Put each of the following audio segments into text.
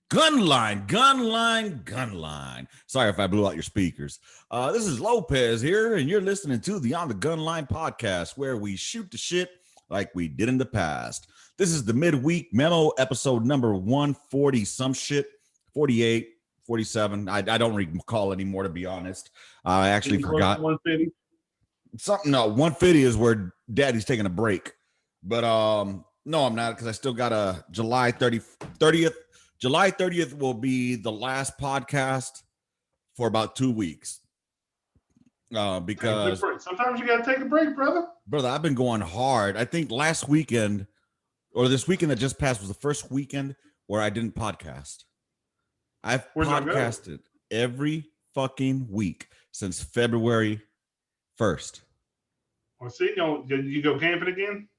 Gunline. Sorry if I blew out your speakers. This is Lopez here, and you're listening to the On the Gunline podcast, where we shoot the shit like we did in the past. This is the Midweek Memo episode number 140, some shit, 48, 47. I don't recall anymore, to be honest. I actually forgot. 150? No, 150 is where Daddy's taking a break. But no, I'm not, because I still got a July 30th. July 30th will be the last podcast for about 2 weeks. Because sometimes you got to take a break, brother. I've been going hard. I think last weekend or this weekend that just passed was the first weekend where I didn't podcast. I've podcasted every fucking week since February 1st. Well, see, did you go camping again?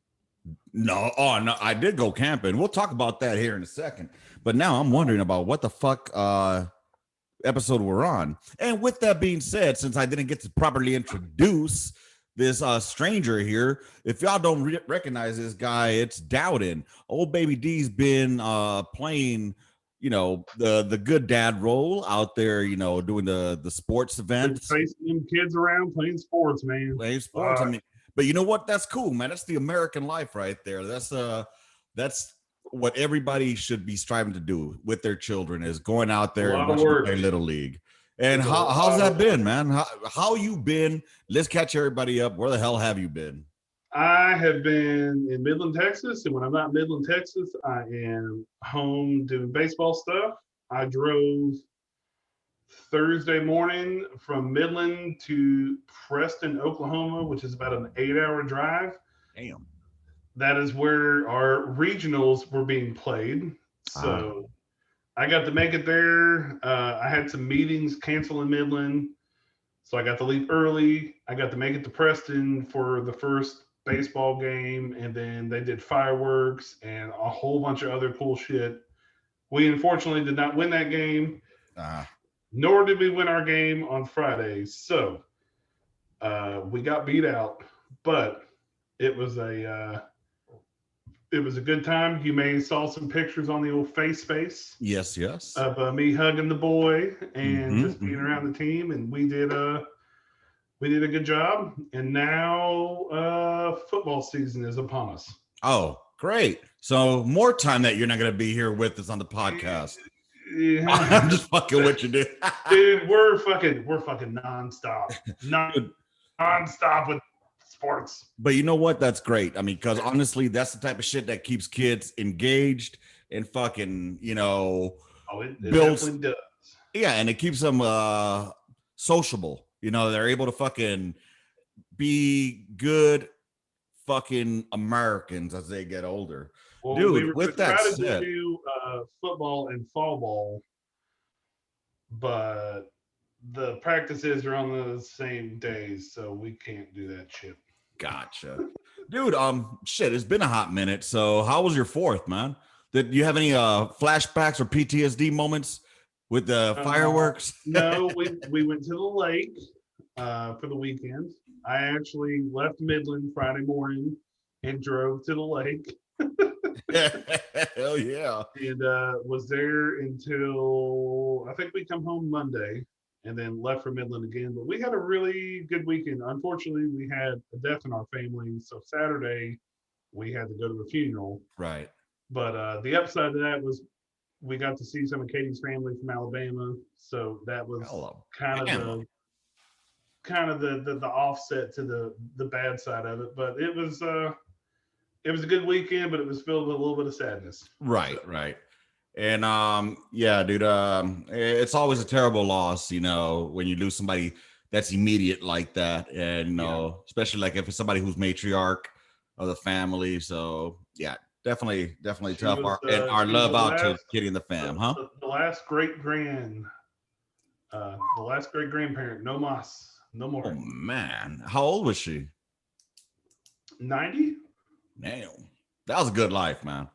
No, I did go camping. We'll talk about that here in a second. But now I'm wondering about what the fuck episode we're on. And with that being said, since I didn't get to properly introduce this stranger here, if y'all don't recognize this guy, it's Dowden. Old baby D's been playing, the good dad role out there, doing the sports events. Facing them kids around playing sports, man. Playing sports. But you know what? That's cool, man. That's the American life right there. That's what everybody should be striving to do with their children, is going out there and watching their little league. And how's that been, man? How you been? Let's catch everybody up. Where the hell have you been? I have been in Midland, Texas. And when I'm not in Midland, Texas, I am home doing baseball stuff. I drove Thursday morning from Midland to Preston, Oklahoma, which is about an 8-hour drive. Damn. That is where our regionals were being played. So I got to make it there. I had some meetings cancel in Midland, so I got to leave early. I got to make it to Preston for the first baseball game, and then they did fireworks and a whole bunch of other cool shit. We unfortunately did not win that game. Nor did we win our game on Friday. So we got beat out, but it was a good time. You may have saw some pictures on the old space. Yes. Of me hugging the boy and just being around the team, and we did a good job. And now football season is upon us. Oh, great! So more time that you're not going to be here with us on the podcast. Yeah. I'm just fucking with you, dude. Dude, we're fucking nonstop. Nonstop with sports. But you know what? That's great. I mean, because honestly, that's the type of shit that keeps kids engaged and fucking, it builds. Definitely does. Yeah, and it keeps them sociable. They're able to fucking be good fucking Americans as they get older. Well, dude, with that said, do football and fall ball, but the practices are on the same days, so we can't do that shit. Gotcha. Dude, shit, it's been a hot minute. So how was your 4th, man? Did you have any flashbacks or PTSD moments with the fireworks? No, we went to the lake for the weekend. I actually left Midland Friday morning and drove to the lake. Hell yeah. And was there until I think we come home Monday, and then left for Midland again. But we had a really good weekend. Unfortunately, we had a death in our family, so Saturday we had to go to a funeral. Right. But the upside of that was we got to see some of Katie's family from Alabama, so that was kind of the offset to the bad side of it. But it was a good weekend, but it was filled with a little bit of sadness. Right. And yeah, dude, it's always a terrible loss, when you lose somebody that's immediate like that. And especially like if it's somebody who's matriarch of the family. So yeah, definitely tough. Our love out to Kitty and the fam, huh? The last great grandparent, no mas, no more. Oh man, how old was she? 90. Damn, that was a good life, man.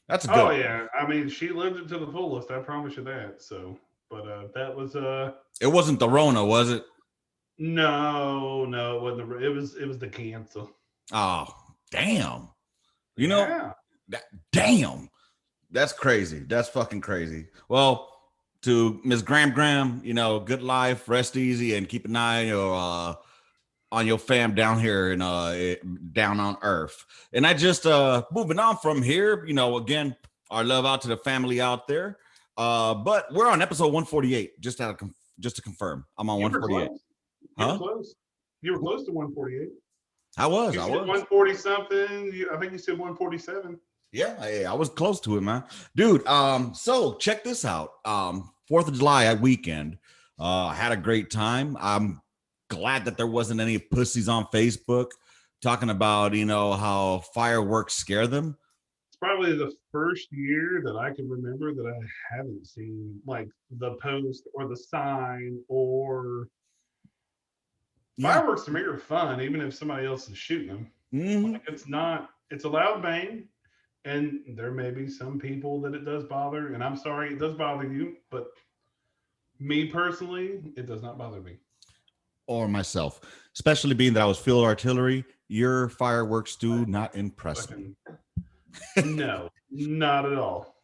That's a good. Oh yeah, I mean, she lived it to the fullest. I promise you that. So, but that was It wasn't the Rona, was it? No, it wasn't. It was the cancer. Oh, damn. Damn. That's crazy. That's fucking crazy. Well, to Miss Graham, good life, rest easy, and keep an eye on your fam down here and down on Earth. And I just moving on from here, again, our love out to the family out there. But we're on episode 148. Just to confirm, I'm on 148. You were close. You were close to 148. I was. You said 140 something. I think you said 147. Yeah, I was close to it, man. Dude, so check this out. 4th of July weekend. I had a great time. I'm glad that there wasn't any pussies on Facebook talking about, how fireworks scare them. It's probably the first year that I can remember that I haven't seen like the post or the sign or fireworks to me are fun, even if somebody else is shooting them. Mm-hmm. Like it's a loud bang. And there may be some people that it does bother, and I'm sorry it does bother you, but me personally, it does not bother me. Or myself, especially being that I was field artillery. Your fireworks do not impress me. No, not at all.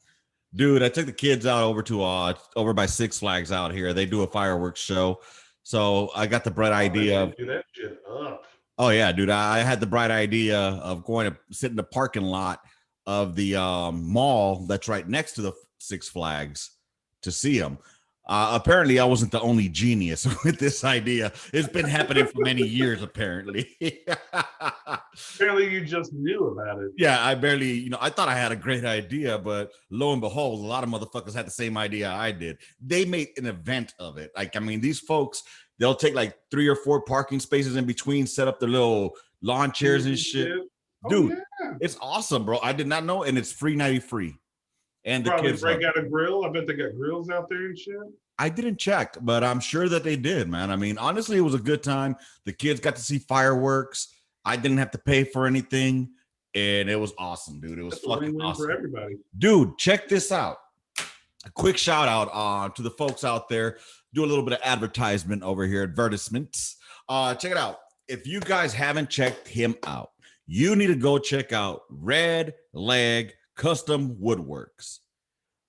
Dude, I took the kids out over by Six Flags out here. They do a fireworks show. So I got the bright idea. Do that shit up. Oh, yeah, dude. I had the bright idea of going to sit in the parking lot of the mall that's right next to the Six Flags to see them. Apparently, I wasn't the only genius with this idea. It's been happening for many years, apparently. Apparently, you just knew about it. Yeah, I barely, I thought I had a great idea, but lo and behold, a lot of motherfuckers had the same idea I did. They made an event of it. Like, I mean, these folks, they'll take like 3 or 4 parking spaces in between, set up their little lawn chairs and shit. Dude, it's awesome, bro. I did not know, and it's free 90 free. And the probably kids break out a grill. I bet they got grills out there and shit. I didn't check, but I'm sure that they did, man. I mean, honestly, it was a good time. The kids got to see fireworks. I didn't have to pay for anything, and it was awesome, dude. It was fucking awesome for everybody. Dude, check this out. A quick shout out to the folks out there. Do a little bit of advertisement over here, advertisements. Check it out. If you guys haven't checked him out, you need to go check out Red Leg Custom Woodworks.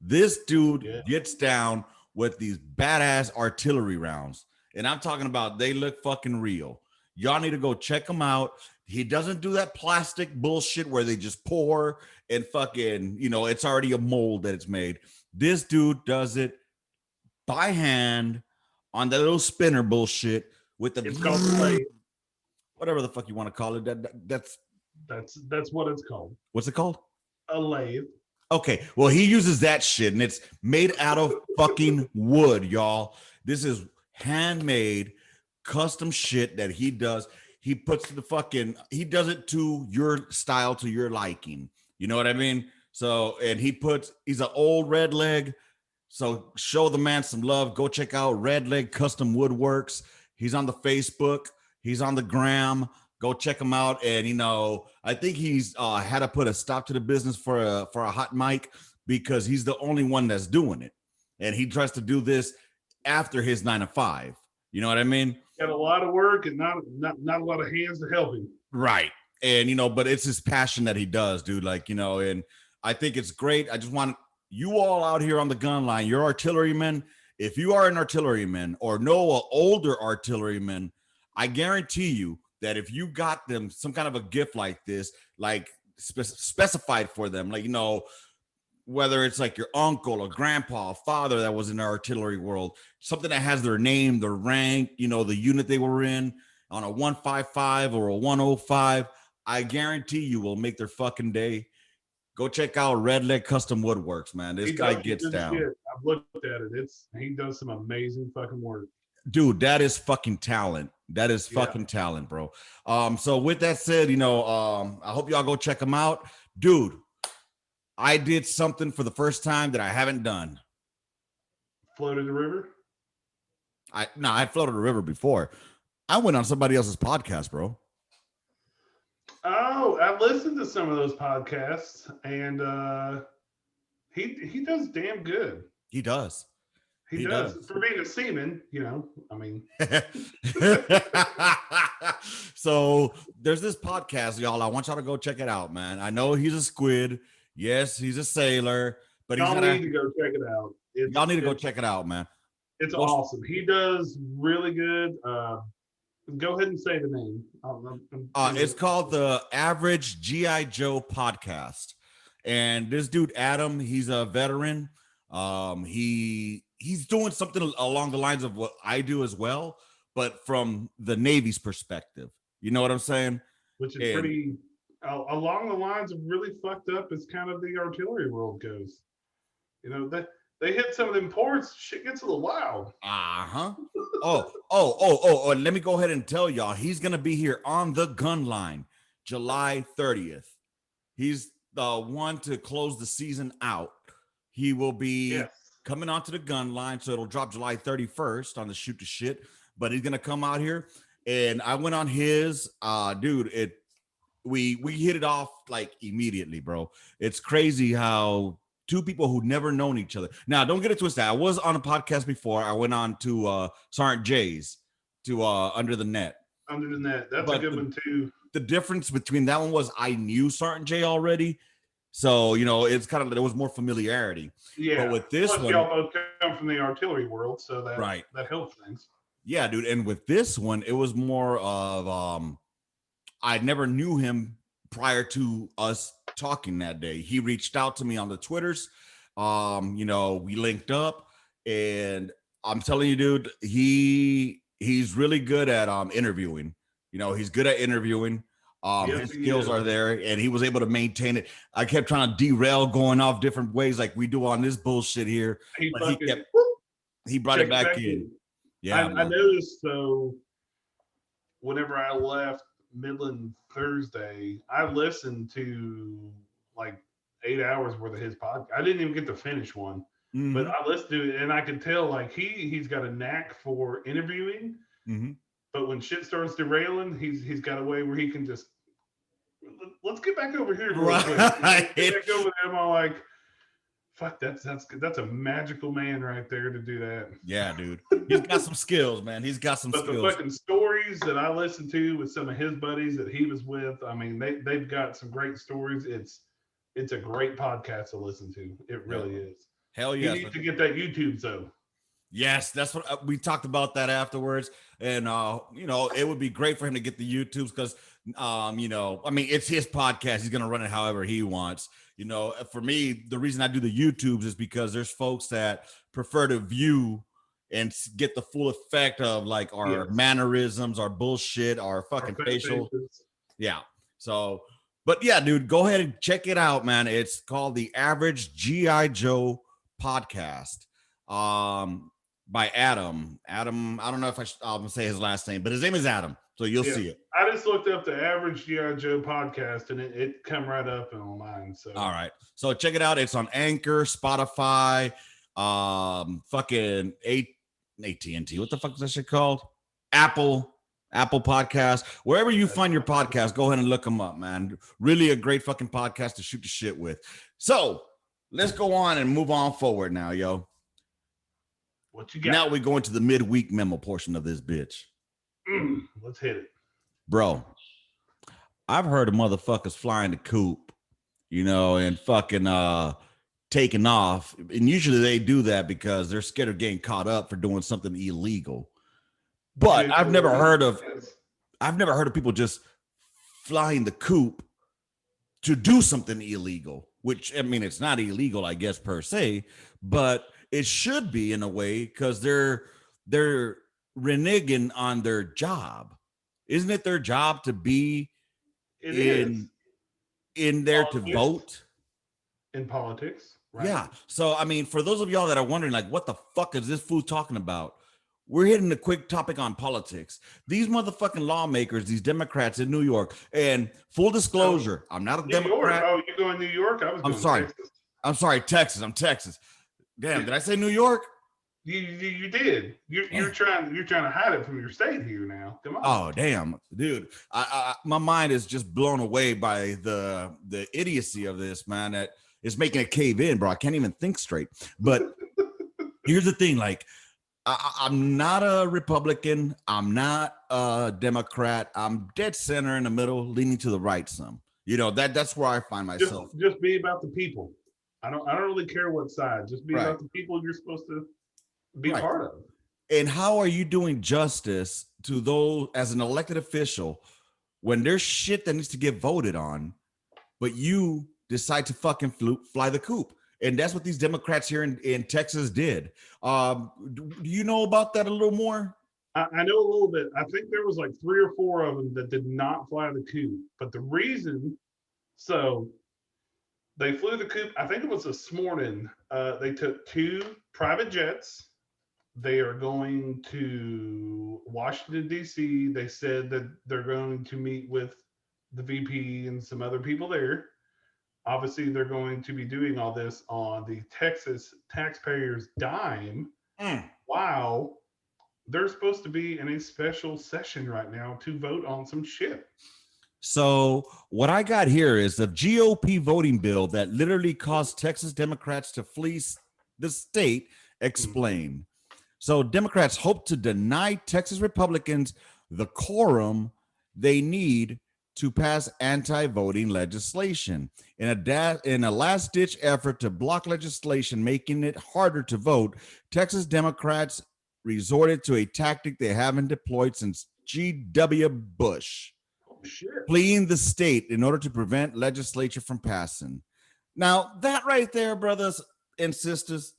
This dude gets down with these badass artillery rounds. And I'm talking about they look fucking real. Y'all need to go check him out. He doesn't do that plastic bullshit where they just pour and fucking, it's already a mold that it's made. This dude does it by hand on that little spinner bullshit with the it's called lathe. Whatever the fuck you want to call it. That's what it's called. What's it called? A lathe. Okay, well, he uses that shit, and it's made out of fucking wood, y'all. This is handmade, custom shit that he does. He puts he does it to your style, to your liking. You know what I mean? So, and he's an old Red Leg. So show the man some love. Go check out Red Leg Custom Woodworks. He's on the Facebook. He's on the gram. Go check him out. And, I think he's had to put a stop to the business for a hot mic because he's the only one that's doing it. And he tries to do this after his 9 to 5. You know what I mean? Got a lot of work and not a lot of hands to help him. Right. And, but it's his passion that he does, dude. Like, and I think it's great. I just want you all out here on the gun line, you're artillerymen. If you are an artilleryman or know an older artilleryman, I guarantee you that if you got them some kind of a gift like this, like specified for them, like, whether it's like your uncle or grandpa or father that was in the artillery world, something that has their name, their rank, the unit they were in on a 155 or a 105, I guarantee you will make their fucking day. Go check out Red Leg Custom Woodworks, man. This guy gets down. Shit. I've looked at it. He does some amazing fucking work. Dude, that is fucking talent. That is fucking talent, bro. So with that said, I hope y'all go check him out. Dude, I did something for the first time that I haven't done. Floated the river? I floated a river before. I went on somebody else's podcast, bro. Oh, I listened to some of those podcasts, and he does damn good. He does. He does. For being a seaman, I mean. So there's this podcast, y'all. I want y'all to go check it out, man. I know he's a squid. Yes, he's a sailor. But y'all need to go check it out. Y'all need to go check it out, man. It's awesome. He does really good. Go ahead and say the name. It's called the Average GI Joe Podcast, and this dude Adam, he's a veteran. He's doing something along the lines of what I do as well, but from the Navy's perspective. You know what I'm saying? Which is pretty along the lines of really fucked up as kind of the artillery world goes. You know, they hit some of them ports, shit gets a little wild. Oh, let me go ahead and tell y'all, he's gonna be here on the Gunline, July 30th. He's the one to close the season out. He will be coming onto the Gunline, so it'll drop July 31st on the Shoot the Shit. But he's gonna come out here, and I went on his dude. We hit it off like immediately, bro. It's crazy how two people who never known each other. Now, don't get it twisted. I was on a podcast before. I went on to Sergeant Jay's to Under the Net. Under the Net. That's a good one too. The difference between that one was I knew Sergeant Jay already. So, you know, it's kind of, there was more familiarity. Yeah. But with this one, y'all both come from the artillery world, so that helps things. Yeah, dude. And with this one, it was more of I never knew him prior to us talking that day. He reached out to me on the Twitters. You know, we linked up, and I'm telling you, dude, he's really good at interviewing. You know, he's good at interviewing. His skills are there, and he was able to maintain it. I kept trying to derail, going off different ways like we do on this bullshit here. He brought it back in. Yeah, I noticed. So whenever I left Midland Thursday, I listened to like 8 hours worth of his podcast. I didn't even get to finish one, but I listened to it, and I could tell like he's got a knack for interviewing. But when shit starts derailing, he's got a way where he can just, let's get back over here real quick. Get back over there. I'm all like, fuck, that's a magical man right there to do that. Yeah, dude. He's got some skills, man. He's got some skills. But the fucking stories that I listened to with some of his buddies that he was with, I mean, they've got some great stories. It's a great podcast to listen to. It really is. Hell yeah. You need to get that YouTube though. Yes, that's what we talked about that afterwards. And you know, it would be great for him to get the YouTubes because you know, I mean, it's his podcast. He's gonna run it however he wants. You know, for me, the reason I do the YouTubes is because there's folks that prefer to view and get the full effect of like our mannerisms, our bullshit, our fucking facial. Yeah. So, but yeah, dude, go ahead and check it out, man. It's called the Average GI Joe Podcast. By Adam. I don't know if I'm gonna say his last name, but his name is Adam, so you'll see it. I just looked up the Average GI Joe Podcast, and it come right up online. So all right, so check it out. It's on Anchor, Spotify, fucking AT&T. What the fuck is that shit called? Apple Podcast. Wherever you find your podcast, go ahead and look them up, man. Really a great fucking podcast to shoot the shit with. So let's go on and move on forward now, yo. What you got? Now we go into the midweek memo portion of this bitch. Let's hit it. Bro, I've heard of motherfuckers flying the coop, you know, and fucking taking off. And usually they do that because they're scared of getting caught up for doing something illegal. But I've never heard of people just flying the coop to do something illegal, which, I mean, it's not illegal, I guess, per se, but it should be in a way because they're reneging on their job. Isn't it their job to be in there to vote? In politics, right? Yeah. So, I mean, for those of y'all that are wondering, like, what the fuck is this fool talking about? We're hitting a quick topic on politics. These motherfucking lawmakers, these Democrats in New York, and full disclosure, I'm not a Democrat. Oh, you're going to New York? I'm sorry. Texas. I'm sorry, Texas. I'm Texas. Damn, did I say New York? You did. You're trying to hide it from your state here now. Come on. Oh damn, dude. My mind is just blown away by the idiocy of this, man. That is making it cave in, bro. I can't even think straight. But here's the thing, like I'm not a Republican. I'm not a Democrat. I'm dead center in the middle, leaning to the right some. You know, that's where I find myself. Just be about the people. I don't really care what side. Just be Right. about the people you're supposed to be Right. part of. And how are you doing justice to those as an elected official when there's shit that needs to get voted on, but you decide to fucking fly the coop? And that's what these Democrats here in Texas did. Do you know about that a little more? I know a little bit. I think there was like 3 or 4 of them that did not fly the coop. But the reason, so they flew the coop. I think it was this morning. They took 2 private jets. They are going to Washington, D.C. They said that they're going to meet with the VP and some other people there. Obviously, they're going to be doing all this on the Texas taxpayers' dime. While they're supposed to be in a special session right now to vote on some shit. So what I got here is the GOP voting bill that literally caused Texas Democrats to fleece the state explained. So Democrats hope to deny Texas Republicans the quorum they need to pass anti-voting legislation in a last-ditch effort to block legislation making it harder to vote. Texas Democrats resorted to a tactic they haven't deployed since G.W. Bush, fleeing the state in order to prevent legislature from passing. Now, that right there, brothers and sisters,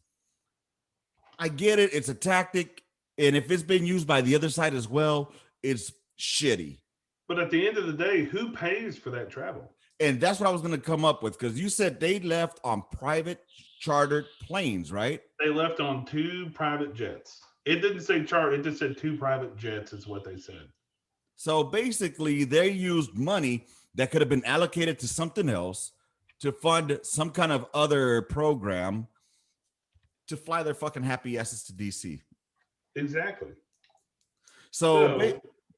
I get it. It's a tactic. And if it's been used by the other side as well, it's shitty. But at the end of the day, who pays for that travel? And that's what I was going to come up with, because you said they left on private chartered planes, right? They left on 2 private jets. It didn't say chart. It just said 2 private jets is what they said. So basically, they used money that could have been allocated to something else to fund some kind of other program to fly their fucking happy asses to DC. Exactly. So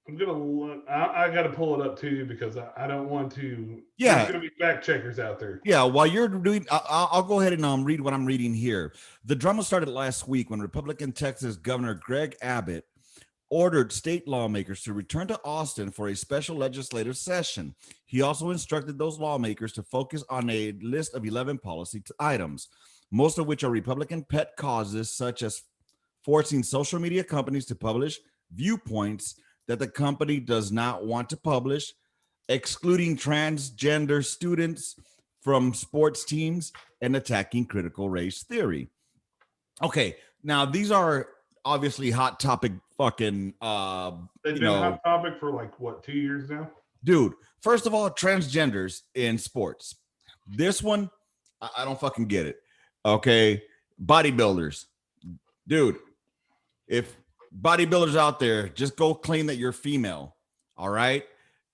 I'm gonna look. I got to pull it up too because I don't want to. Yeah, there's gonna be fact checkers out there. Yeah, while you're doing, I'll go ahead and read what I'm reading here. The drama started last week when Republican Texas Governor Greg Abbott ordered state lawmakers to return to Austin for a special legislative session. He also instructed those lawmakers to focus on a list of 11 policy items, most of which are Republican pet causes, such as forcing social media companies to publish viewpoints that the company does not want to publish, excluding transgender students from sports teams, and attacking critical race theory. Okay, now these are obviously hot topic fucking They've been hot topic for like what, 2 years now? Dude, first of all, transgenders in sports. This one, I don't fucking get it. Okay, bodybuilders. Dude, if bodybuilders out there, just go claim that you're female, all right?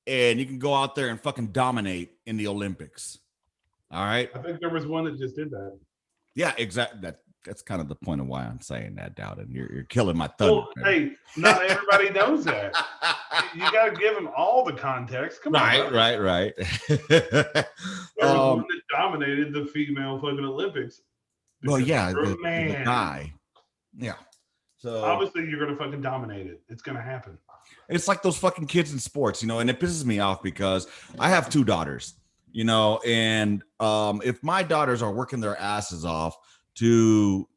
And you can go out there and fucking dominate in the Olympics. All right. I think there was one that just did that. Yeah, exactly. That's kind of the point of why I'm saying that, Dowden. You're killing my thunder. Well, hey, not everybody knows that. You got to give them all the context. Come on. Right. There was one that dominated the female fucking Olympics. Well, yeah, the guy. Yeah. So obviously you're gonna fucking dominate it. It's gonna happen. It's like those fucking kids in sports, and it pisses me off because I have 2 daughters, and if my daughters are working their asses off to,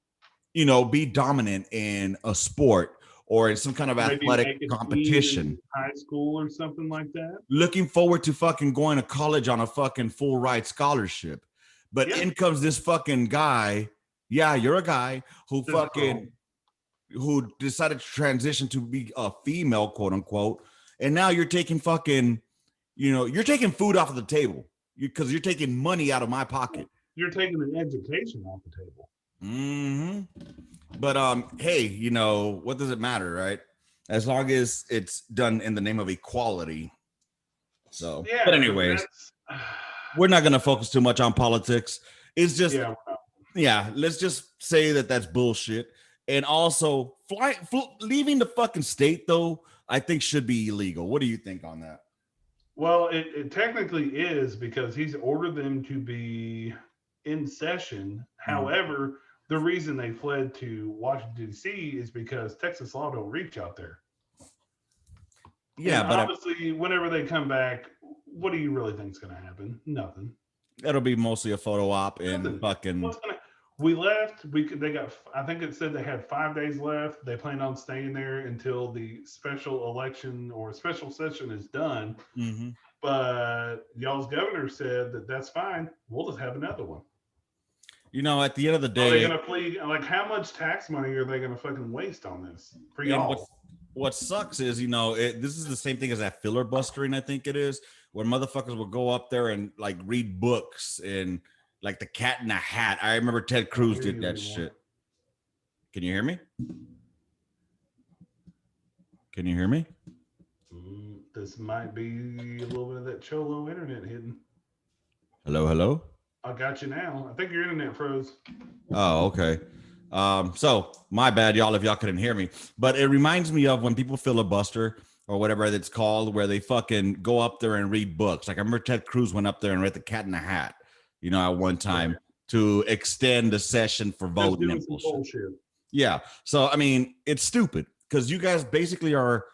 be dominant in a sport or in some kind of athletic competition, high school or something like that, looking forward to fucking going to college on a fucking full ride scholarship, but in comes this fucking guy. Yeah, you're a guy who who decided to transition to be a female, quote unquote, and now you're taking fucking, you're taking food off of the table because you're taking money out of my pocket. You're taking an education off the table. But hey, what does it matter, right? As long as it's done in the name of equality. So, yeah, but anyways, we're not gonna focus too much on politics. It's just, let's just say that that's bullshit. And also, leaving the fucking state, though, I think should be illegal. What do you think on that? Well, it technically is because he's ordered them to be in session. However, the reason they fled to Washington, D.C. is because Texas law don't reach out there. Yeah, and but obviously, whenever they come back, what do you really think is going to happen? Nothing. It'll be mostly a photo op and Listen, fucking. we left. They got. I think it said they had 5 days left. They plan on staying there until the special election or special session is done. Mm-hmm. But y'all's governor said that that's fine. We'll just have another one. At the end of the Are they day, gonna plead? Like, how much tax money are they gonna fucking waste on this for and y'all? what sucks is, this is the same thing as that filibustering, I think it is, when motherfuckers will go up there and like read books and like the Cat in the Hat. I remember Ted Cruz did that shit. Can you hear me? Can you hear me? This might be a little bit of that Cholo internet hidden. Hello? I got you now. I think your internet froze. Oh, okay. So my bad, y'all, if y'all couldn't hear me. But it reminds me of when people filibuster or whatever it's called, where they fucking go up there and read books. Like I remember Ted Cruz went up there and read The Cat in the Hat, at one time to extend the session for voting and bullshit. Yeah. So I mean, it's stupid because you guys basically are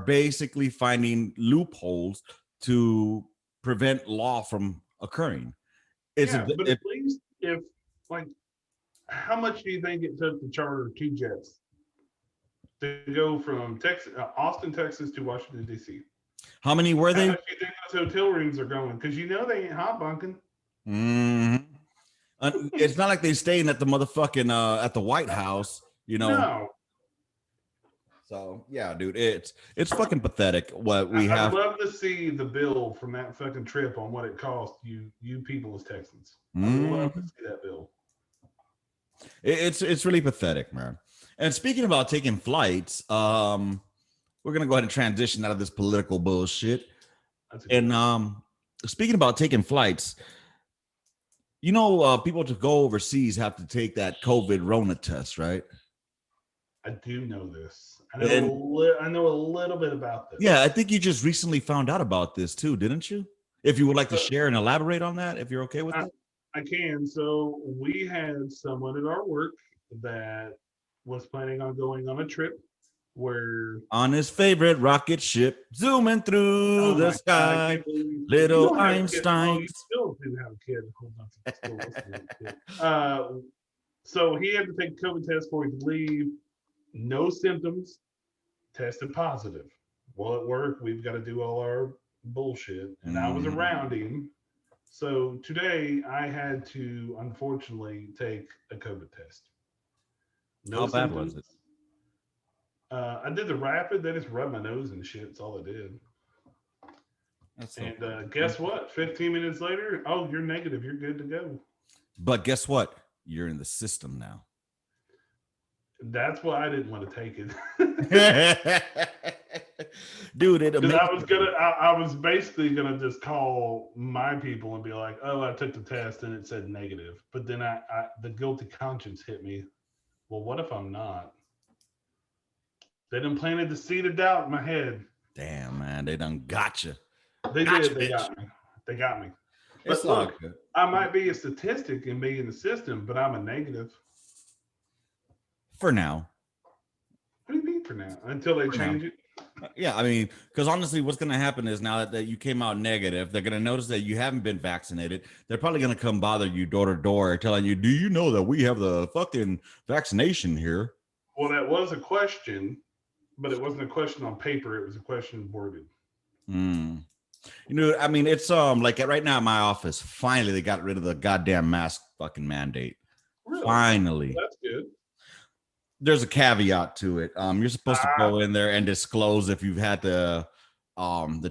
basically finding loopholes to prevent law from occurring. But at least if like, how much do you think it took to charter 2 jets to go from Austin, Texas to Washington D.C.? How many were they? How much do you think those hotel rooms are going? Because they ain't hot bunking. Mm-hmm. It's not like they staying at the motherfucking at the White House, No. So yeah, dude, it's fucking pathetic what we have. I'd love to see the bill from that fucking trip on what it cost you people as Texans. I'd love to see that bill. It's really pathetic, man. And speaking about taking flights, we're gonna go ahead and transition out of this political bullshit. And speaking about taking flights, people to go overseas have to take that COVID Rona test, right? I do know this. I know a little bit about this. Yeah, I think you just recently found out about this too, didn't you? If you would like to share and elaborate on that, if you're okay with it. I can. So we had someone at our work that was planning on going on a trip where on his favorite rocket ship, zooming through the sky, little Einstein. You still do have a kid. Hold on. So he had to take a COVID test before he could leave. No symptoms, tested positive. Well, at work, we've got to do all our bullshit. And I was around him. So today I had to, unfortunately, take a COVID test. How bad was it? I did the rapid. They just rubbed my nose and shit. That's all I did. Guess what? 15 minutes later, oh, you're negative. You're good to go. But guess what? You're in the system now. That's why I didn't want to take it. Dude, I was basically gonna just call my people and be like, oh, I took the test and it said negative. But then the guilty conscience hit me. Well, what if I'm not? They done planted the seed of doubt in my head. Damn, man, they done gotcha. They did. They got me. They got me. But look, I might be a statistic and be in the system, but I'm a negative. For now. What do you mean for now? Until they change it? Yeah, I mean, because honestly, what's going to happen is now that you came out negative, they're going to notice that you haven't been vaccinated. They're probably going to come bother you door to door telling you, do you know that we have the fucking vaccination here? Well, that was a question, but it wasn't a question on paper. It was a question worded. I mean, it's like right now in my office, finally they got rid of the goddamn mask fucking mandate. Really? Finally. That's good. There's a caveat to it. You're supposed to go in there and disclose if you've had the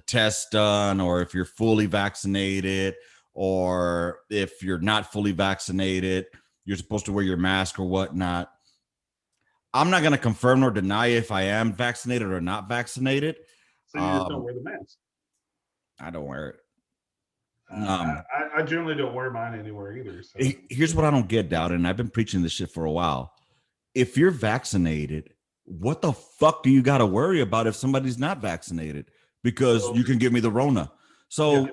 test done, or if you're fully vaccinated, or if you're not fully vaccinated, you're supposed to wear your mask or whatnot. I'm not going to confirm nor deny if I am vaccinated or not vaccinated. So you just don't wear the mask? I don't wear it. I generally don't wear mine anywhere either. So. Here's what I don't get, Dowden, and I've been preaching this shit for a while. If you're vaccinated, what the fuck do you got to worry about if somebody's not vaccinated? Because you can give me the Rona. So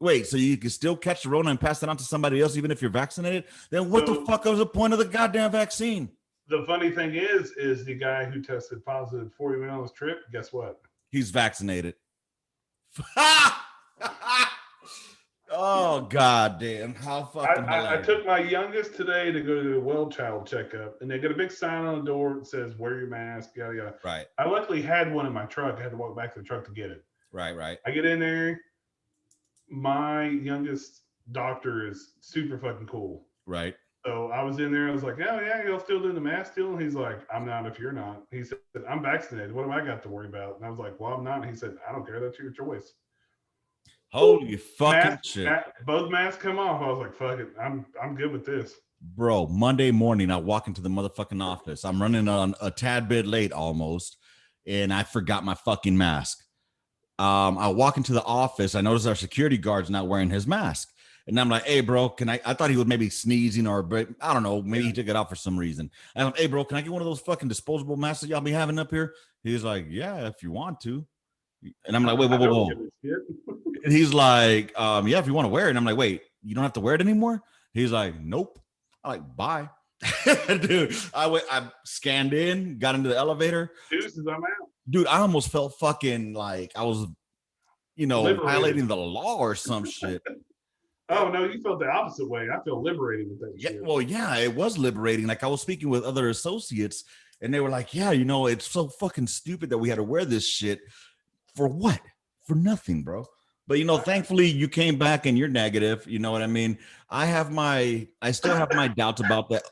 wait, so you can still catch the Rona and pass it on to somebody else even if you're vaccinated? Then what the fuck is the point of the goddamn vaccine? The funny thing is the guy who tested positive before he went on his trip, guess what? He's vaccinated. Oh god damn! How fucking I hilarious! took my youngest today to go to a well child checkup, and they got a big sign on the door that says "Wear your mask." Yada yada. Right, I luckily had one in my truck. I had to walk back to the truck to get it. right. I get in there. My youngest doctor is super fucking cool. Right. So I was in there. I was like, "Oh yeah, you'll still do the mask deal?" And he's like, "I'm not if you're not." He said, "I'm vaccinated. What do I got to worry about?" And I was like, "Well, I'm not." And he said, "I don't care. That's your choice." Holy fucking Mask, shit. both masks come off. I was like, "Fuck it. I'm good with this." Bro, Monday morning, I walk into the motherfucking office. I'm running on a tad bit late almost, and I forgot my fucking mask. I walk into the office. I notice our security guard's not wearing his mask. And I'm like, hey, bro, can I thought he was maybe sneezing or, but I don't know, maybe he took it out for some reason. And I'm like, hey, bro, can I get one of those fucking disposable masks that y'all be having up here? He's like, yeah, if you want to. And I'm like, wait, whoa, I whoa, don't whoa. give a shit. And he's like, yeah, if you want to wear it. And I'm like, wait, you don't have to wear it anymore? He's like, nope. I'm like, bye. Dude, I scanned in, got into the elevator. Deuces, I'm out. Dude, I almost felt fucking like I was, Liberated. violating the law or some shit. Oh no, you felt the opposite way. I feel liberated with that Yeah, shit. well, yeah, it was liberating. Like I was speaking with other associates, and they were like, yeah, it's so fucking stupid that we had to wear this shit. For what? For nothing, bro. But thankfully you came back and you're negative. You know what I mean? I still have my doubts about that.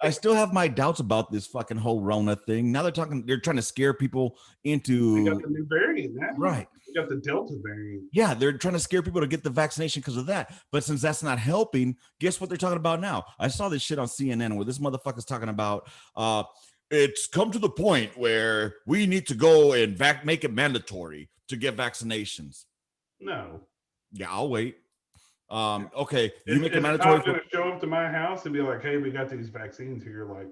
I still have my doubts about this fucking whole Rona thing. Now they're trying to scare people We into got the new variant now. right. We got the Delta variant. Yeah, they're trying to scare people to get the vaccination because of that. But since that's not helping, guess what they're talking about now? I saw this shit on CNN where this motherfucker's talking about it's come to the point where we need to go and make it mandatory to get vaccinations. No. Yeah, I'll wait. Okay, you Is, make it is a mandatory cop going to show up to my house and be like, "Hey, we got these vaccines here. Like,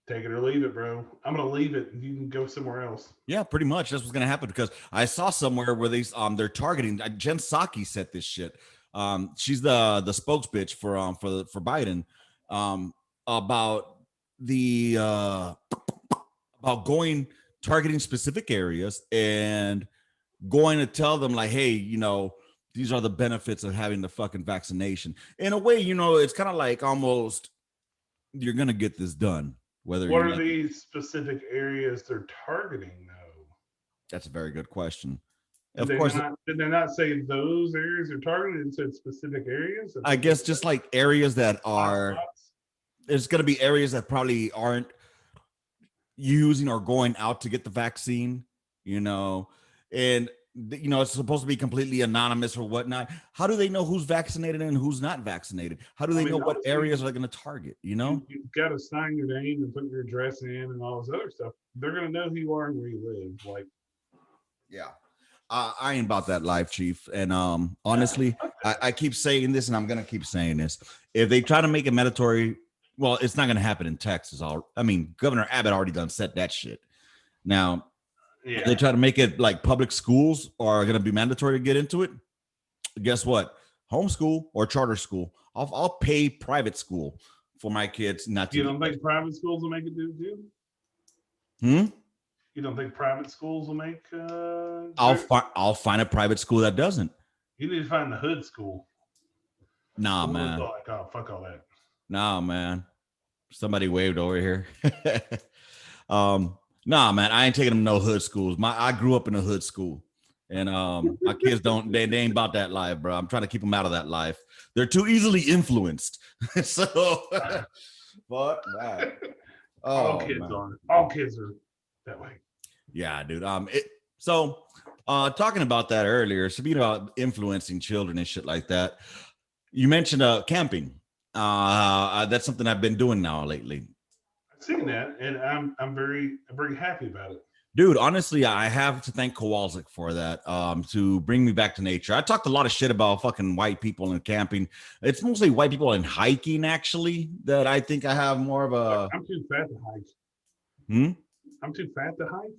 take it or leave it, bro. I'm going to leave it, and you can go somewhere else." Yeah, pretty much. That's what's gonna happen because I saw somewhere where they're targeting. Jen Psaki said this shit. She's the spokes bitch for Biden about the about going targeting specific areas and going to tell them like, hey, these are the benefits of having the fucking vaccination. In a way, it's kind of like almost you're gonna get this done. Whether What you are like these specific areas they're targeting, though? That's a very good question. Did Of they course, not? Did they not say those areas are targeted? It said specific areas. I guess just like areas that are, Hotspots. there's going to be areas that probably aren't using or going out to get the vaccine, and it's supposed to be completely anonymous or whatnot. How do they know who's vaccinated and who's not vaccinated? How do they know what areas are going to target? You've got to sign your name and put your address in and all this other stuff. They're going to know who you are and where you live. Like, yeah. I ain't about that life, Chief. And honestly, I keep saying this, and I'm gonna keep saying this. If they try to make it mandatory, well, it's not gonna happen in Texas. Governor Abbott already done set that shit. Now, if they try to make it like public schools are gonna be mandatory to get into it, guess what? Homeschool or charter school. I'll pay private school for my kids not to. You don't think private schools will make it do too? You don't think private schools will make? I'll find a private school that doesn't. You need to find the hood school. Nah, man. Like, oh, fuck all that. Nah, man. Somebody waved over here. Nah, man. I ain't taking them to no hood schools. I grew up in a hood school, and my kids they ain't about that life, bro. I'm trying to keep them out of that life. They're too easily influenced. So, fuck that. All kids are that way. Yeah, dude. So talking about that earlier, speaking about influencing children and shit like that, you mentioned camping. That's something I've been doing now lately. I've seen that, and I'm very happy about it. Dude, honestly, I have to thank Kowalczyk for that, to bring me back to nature. I talked a lot of shit about fucking white people and camping. It's mostly white people and hiking, actually, that I think I have more of a... I'm too fat to hike. I'm too fat to hike?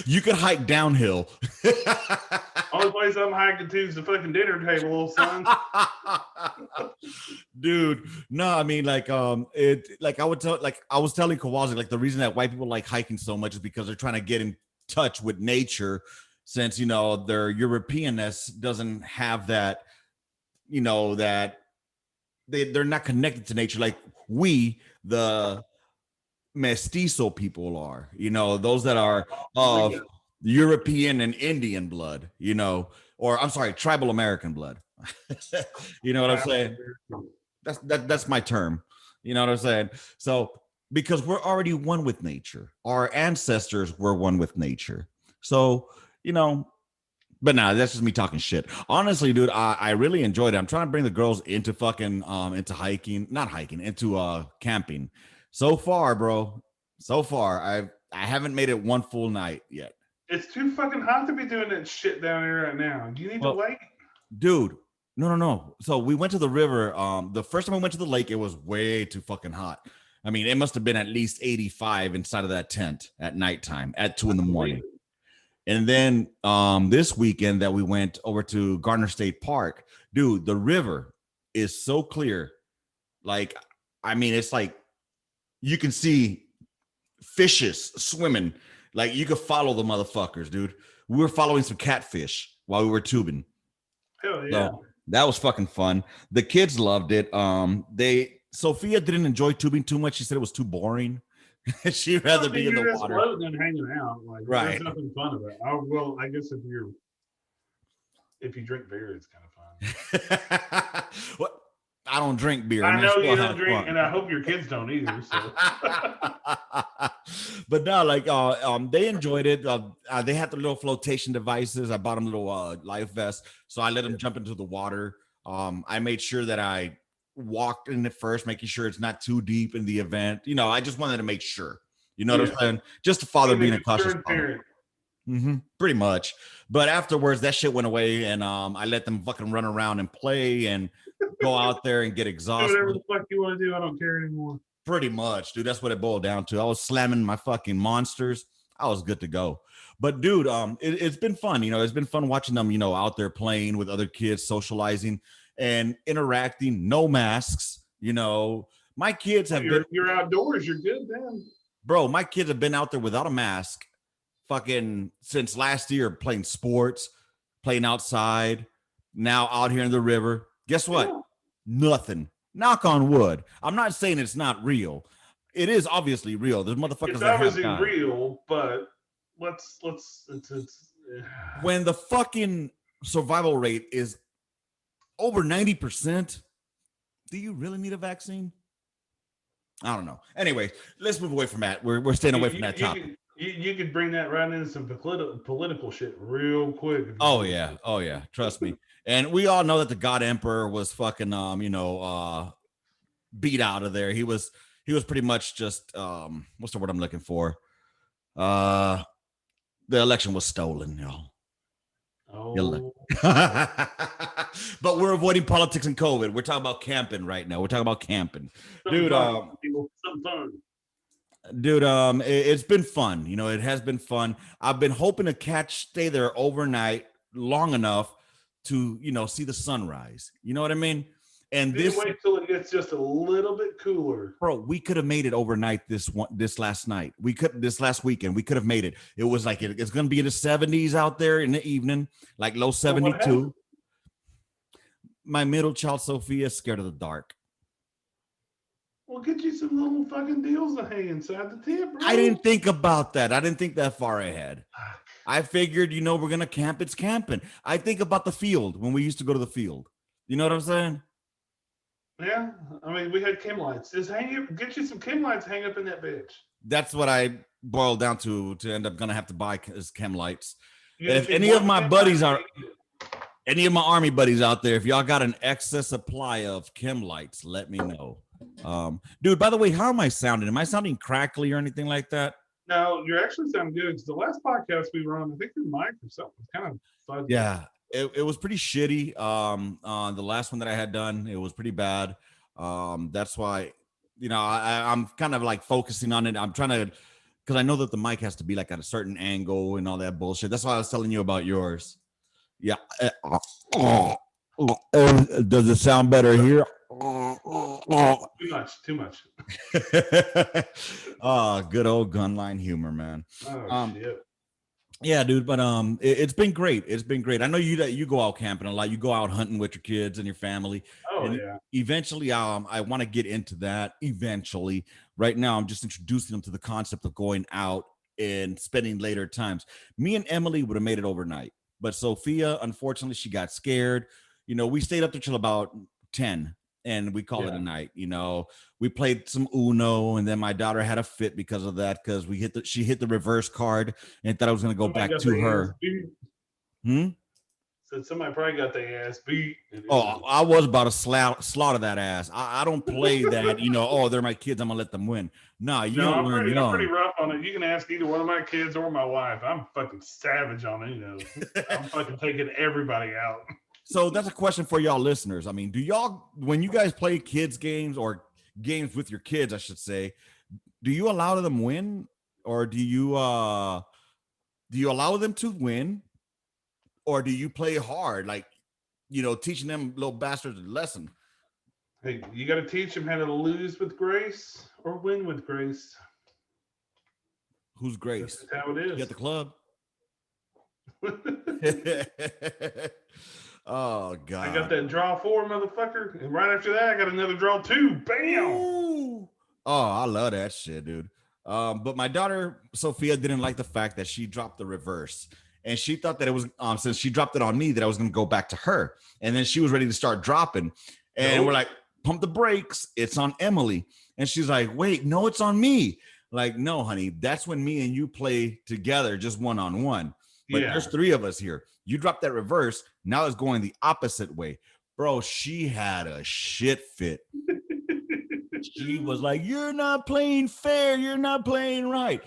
You could hike downhill. Only place I'm hiking to is the fucking dinner table, little son. Dude, no, I mean, like, I was telling Kowalczyk, like, the reason that white people like hiking so much is because they're trying to get into touch with nature, since their Europeanness doesn't have that, that they're not connected to nature like we, the mestizo people, are. Those that are of European and Indian blood, or I'm sorry, tribal American blood. You know what I'm saying? That's my term. You know what I'm saying? So because we're already one with nature, our ancestors were one with nature. So but nah, that's just me talking shit. Honestly, dude, I really enjoyed it. I'm trying to bring the girls into fucking into hiking, not hiking, into camping. So far, bro. So far, I haven't made it one full night yet. It's too fucking hot to be doing that shit down here right now. Do you need to wait? Dude, no. So we went to the river. The first time we went to the lake, it was way too fucking hot. I mean, it must have been at least 85 inside of that tent at nighttime at 2 a.m. And then this weekend that we went over to Garner State Park, dude, the river is so clear. Like, I mean, it's like you can see fishes swimming. Like, you could follow the motherfuckers, dude. We were following some catfish while we were tubing. Hell yeah. So that was fucking fun. The kids loved it. Sophia didn't enjoy tubing too much. She said it was too boring. She'd rather be in the water. Floating and hanging out. Like, right. There's nothing fun about it. Well, I guess if you drink beer, it's kind of fun. What? I don't drink beer. I know you don't drink, and I hope your kids don't either. So. But no, like they enjoyed it. They had the little flotation devices. I bought them little life vests, so I let them jump into the water. I made sure that I walked in it first, making sure it's not too deep in the event. I just wanted to make sure. You know what I'm saying? Just a father being a cautious parent. Pretty much. But afterwards, that shit went away, and I let them fucking run around and play and go out there and get exhausted. Whatever the fuck you want to do, I don't care anymore. Pretty much, dude. That's what it boiled down to. I was slamming my fucking monsters. I was good to go. But dude, it's been fun. It's been fun watching them, out there playing with other kids, socializing and interacting. No masks. My kids have been. You're outdoors. You're good, then. Bro, my kids have been out there without a mask fucking since last year, playing sports, playing outside, now out here in the river. Guess what? Yeah. Nothing. Knock on wood. I'm not saying it's not real. It is obviously real. There's motherfuckers. It's obviously real, but let's when the fucking survival rate is over 90%, do you really need a vaccine? I don't know. Anyway, let's move away from that. We're staying away from that topic. You could bring that right into some political shit real quick. Oh yeah. Trust me. And we all know that the God Emperor was fucking beat out of there. He was pretty much just what's the word I'm looking for? The election was stolen, y'all. Oh. But we're avoiding politics and COVID. We're talking about camping right now. We're talking about camping. Dude, it's been fun. It has been fun. I've been hoping to stay there overnight long enough to, see the sunrise. You know what I mean? And wait till it gets just a little bit cooler. Bro, we could have made it overnight this last night. This last weekend, we could have made it. It was like it's going to be in the 70s out there in the evening, like low 72. My middle child, Sophia, is scared of the dark. Well, get you some little fucking deals to hang inside the tent, bro. I didn't think about that. I didn't think that far ahead. I figured, we're going to camp. It's camping. I think about the field when we used to go to the field. You know what I'm saying? Yeah. I mean, we had chem lights. Just get you some chem lights, hang up in that bitch. That's what I boiled down to end up going to have to buy is chem lights. If any of my buddies any of my army buddies out there, if y'all got an excess supply of chem lights, let me know. Dude, by the way, how am I sounding? Am I sounding crackly or anything like that? No, you're actually sounding good. Because the last podcast we were on, I think your mic or something was kind of fuzzy. Yeah, it was pretty shitty. On the last one that I had done, it was pretty bad. That's why, I'm kind of like focusing on it. I'm trying to, because I know that the mic has to be like at a certain angle and all that bullshit. That's why I was telling you about yours. Yeah. Does it sound better here? Too much. Oh, good old Gunline humor, man. Oh, shit. Yeah, dude, but it's been great. It's been great. I know you go out camping a lot. You go out hunting with your kids and your family, Oh and yeah. eventually, I want to get into that. Eventually, right now, I'm just introducing them to the concept of going out and spending later times. Me and Emily would have made it overnight, but Sophia, unfortunately, she got scared. We stayed up there till about 10, and we called it a Yeah. night. We played some Uno, and then my daughter had a fit because of that because she hit the reverse card and thought I was going to go Somebody back got to their ass her. beat. Hmm? Said somebody probably got their ass beat in Oh, Italy. I was about to slaughter that ass. I don't play that, oh, they're my kids. I'm going to let them win. Nah, you No, don't learn I'm pretty young. rough on it. You can ask either one of my kids or my wife. I'm fucking savage on it. I'm fucking taking everybody out. So that's a question for y'all listeners. I mean, do y'all, when you guys play kids games or games with your kids, I should say, do you allow them win, or do you allow them to win, or do you play hard, like teaching them little bastards a lesson? Hey, you got to teach them how to lose with grace or win with grace. Who's That's Grace? just how it She is. at the club? Oh I got God. that draw four, motherfucker. And right after that, I got another draw two. Bam! Ooh. Oh, I love that shit, dude. But my daughter Sophia didn't like the fact that she dropped the reverse, and she thought that it was since she dropped it on me that I was going to go back to her, and then she was ready to start dropping, and we're Nope. like, pump the brakes, it's on Emily, and she's like, wait, no, it's on me. Like, no, honey, that's when me and you play together, just one on one. But Yeah. there's three of us here. You drop that reverse, now it's going the opposite way, bro. She had a shit fit. She was like, "You're not playing fair. You're not playing right."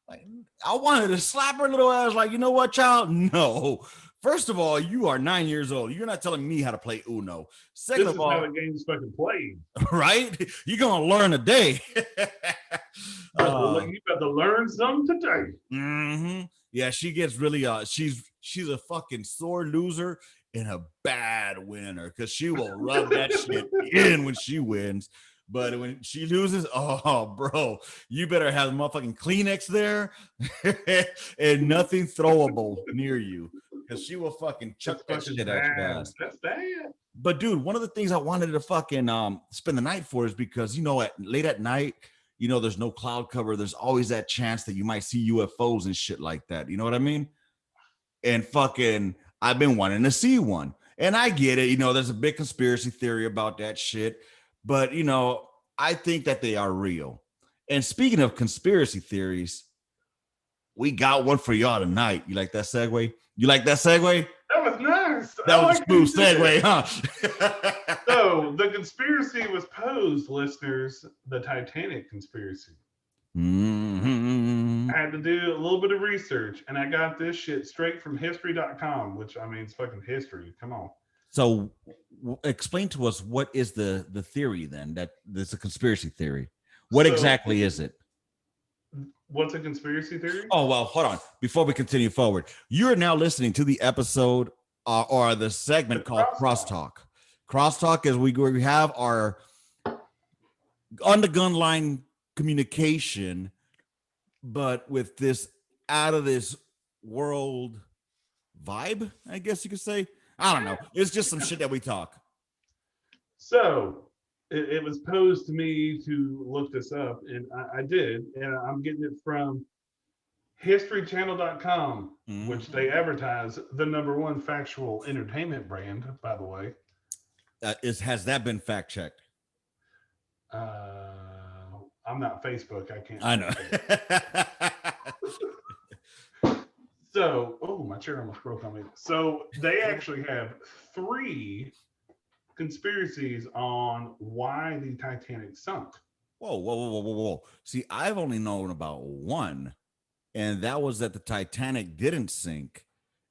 Like, I wanted to slap her little ass. Like, you know what, child? No. First of all, you are 9 years old. You're not telling me how to play Uno. Second This of is how the all, game's fucking played. right? You're gonna learn a day. You got to learn something today. Yeah, she gets really she's a fucking sore loser and a bad winner because she will rub that shit in when she wins. But when she loses, oh, bro, you better have the motherfucking Kleenex there and nothing throwable near you because she will fucking That's chuck that fucking shit at your bad. ass. That's bad. But dude, one of the things I wanted to fucking spend the night for is because at late at night, there's no cloud cover. There's always that chance that you might see UFOs and shit like that. You know what I mean? And fucking, I've been wanting to see one. And I get it. There's a big conspiracy theory about that shit. But, I think that they are real. And speaking of conspiracy theories, we got one for y'all tonight. You like that segue? You like that segue? That was nice. That I was a like smooth this segue, shit. huh? So the conspiracy was posed, listeners, the Titanic conspiracy. Mm-hmm. I had to do a little bit of research, and I got this shit straight from history.com, which I mean, it's fucking history. Come on. So, explain to us what is the theory then? That there's a conspiracy theory. What So, exactly is it? what's a conspiracy theory? Oh well, hold on. Before we continue forward, you are now listening to the episode or the segment called Crosstalk. Crosstalk is we have our on the gunline communication, but with this out of this world vibe, I guess you could say. I don't know. It's just some shit that we talk. So, it was posed to me to look this up, and I did, and I'm getting it from historychannel.com, which they advertise the number one factual entertainment brand, by the way. Has that been fact checked? I'm not Facebook. I can't. I know. So, oh, my chair almost broke on me. So they actually have three conspiracies on why the Titanic sunk. Whoa. See, I've only known about one, and that was that the Titanic didn't sink.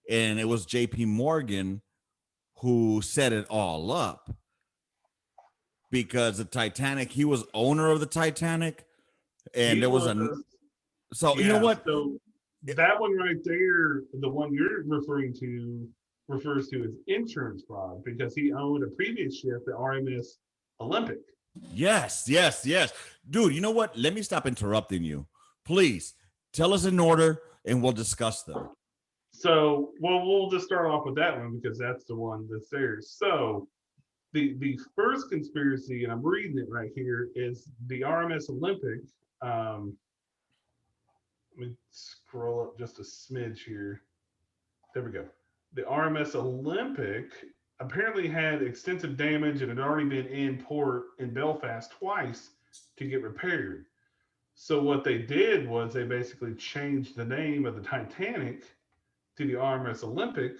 And it was JP Morgan who set it all up. Because the Titanic, he was owner of the Titanic, and there was a so you know what? So that one right there, the one you're referring to, refers to as insurance fraud because he owned a previous ship, the RMS Olympic. Yes. Dude, you know what? Let me stop interrupting you. Please tell us in order and we'll discuss them. So, well, we'll just start off with that one because that's the one that's there. So, the first conspiracy, and I'm reading it right here, is the RMS Olympic. Um, Let me scroll up just a smidge here. There we go. The RMS Olympic apparently had extensive damage and had already been in port in Belfast twice to get repaired. So what they did was they basically changed the name of the Titanic to the RMS Olympic,